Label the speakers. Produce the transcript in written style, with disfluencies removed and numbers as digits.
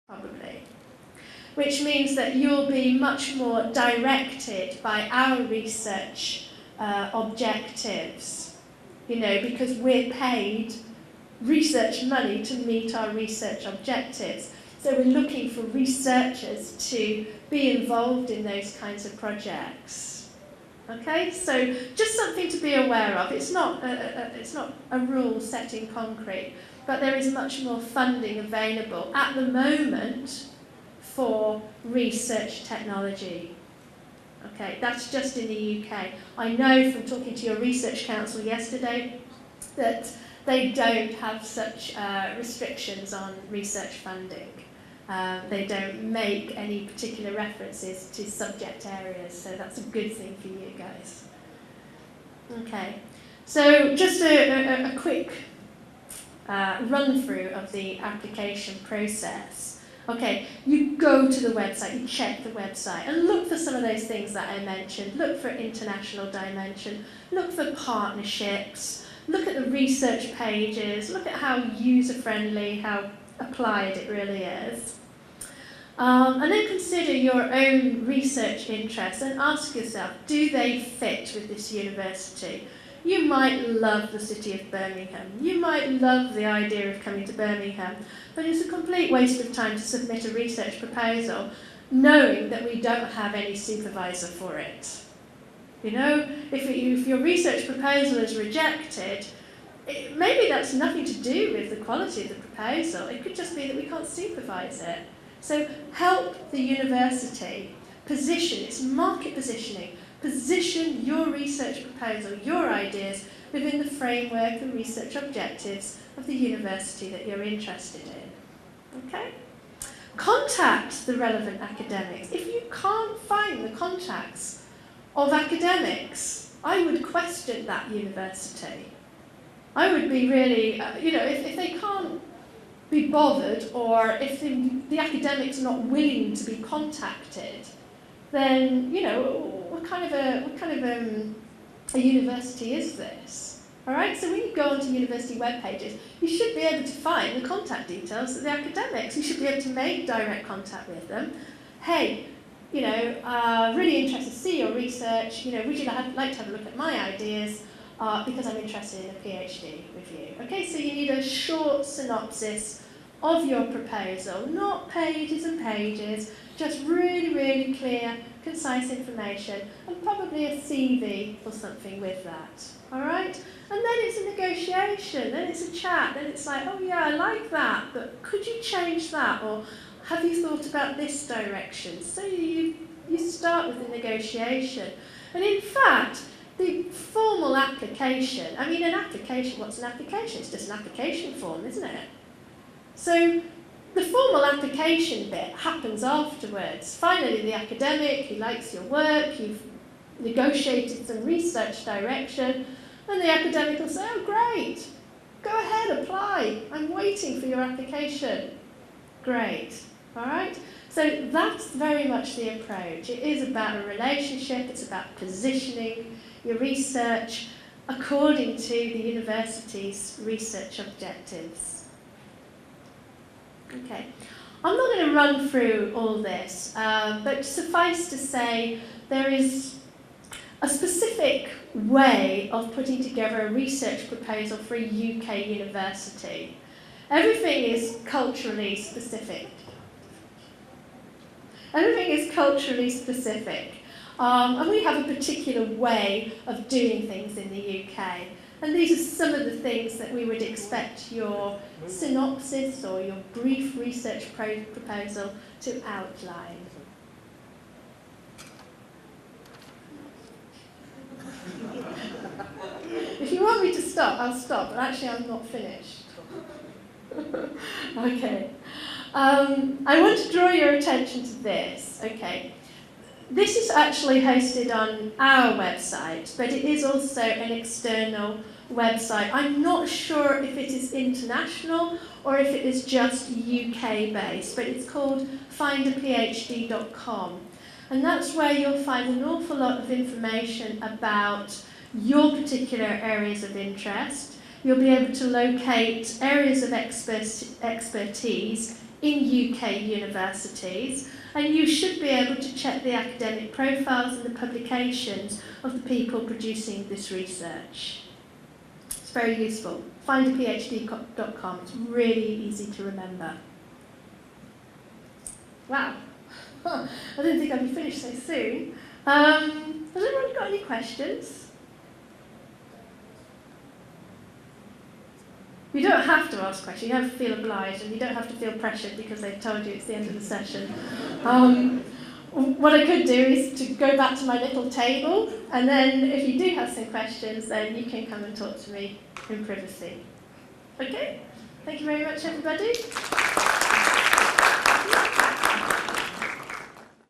Speaker 1: probably. Which means that you'll be much more directed by our research objectives, because we're paid research money to meet our research objectives. So we're looking for researchers to be involved in those kinds of projects. Okay, so just something to be aware of. It's not a rule set in concrete, but there is much more funding available at the moment for research technology. Okay, that's just in the UK. I know from talking to your research council yesterday that they don't have such restrictions on research funding. They don't make any particular references to subject areas, so that's a good thing for you guys. Okay, so just a quick run through of the application process. Okay, you go to the website, you check the website, and look for some of those things that I mentioned. Look for international dimension, look for partnerships, look at the research pages, look at how user-friendly, how applied it really is. And then consider your own research interests and ask yourself, do they fit with this university? You might love the city of Birmingham. You might love the idea of coming to Birmingham, but it's a complete waste of time to submit a research proposal knowing that we don't have any supervisor for it. If your research proposal is rejected, maybe that's nothing to do with the quality of the proposal. It could just be that we can't supervise it. So help the university position, its market positioning, position your research proposal, your ideas, within the framework and research objectives of the university that you're interested in. Okay? Contact the relevant academics. If you can't find the contacts of academics, I would question that university. I would be really, if they can't be bothered, or if the academic's not willing to be contacted, then what kind of a university is this? All right. So when you go onto university web pages, you should be able to find the contact details of the academics. You should be able to make direct contact with them. Hey, really interested to see your research. Would you like to have a look at my ideas? Because I'm interested in a PhD with you. Okay, so you need a short synopsis of your proposal, not pages and pages, just really, really clear, concise information, and probably a CV or something with that. All right? And then it's a negotiation, then it's a chat, then it's like, oh yeah, I like that, but could you change that? Or have you thought about this direction? So you start with the negotiation. And in fact, the formal application, what's an application? It's just an application form, isn't it? So the formal application bit happens afterwards. Finally, the academic, he likes your work, you've negotiated some research direction, and the academic will say, oh great, go ahead, apply. I'm waiting for your application. Great, all right? So that's very much the approach. It is about a relationship, it's about positioning your research according to the university's research objectives. Okay, I'm not going to run through all this, but suffice to say there is a specific way of putting together a research proposal for a UK university. Everything is culturally specific. Everything is culturally specific. And we have a particular way of doing things in the UK. And these are some of the things that we would expect your synopsis or your brief research proposal to outline. If you want me to stop, I'll stop, but actually I'm not finished. Okay. I want to draw your attention to this. Okay. This is actually hosted on our website, but it is also an external website. I'm not sure if it is international or if it is just UK-based, but it's called findaphd.com. And that's where you'll find an awful lot of information about your particular areas of interest. You'll be able to locate areas of expertise in UK universities, and you should be able to check the academic profiles and the publications of the people producing this research. It's very useful. findaphd.com, it's really easy to remember. Wow, I didn't think I'd be finished so soon. Has anyone got any questions? You don't have to ask questions, you don't have to feel obliged, and you don't have to feel pressured because they've told you it's the end of the session. What I could do is to go back to my little table, and then if you do have some questions, then you can come and talk to me in privacy. Okay? Thank you very much, everybody.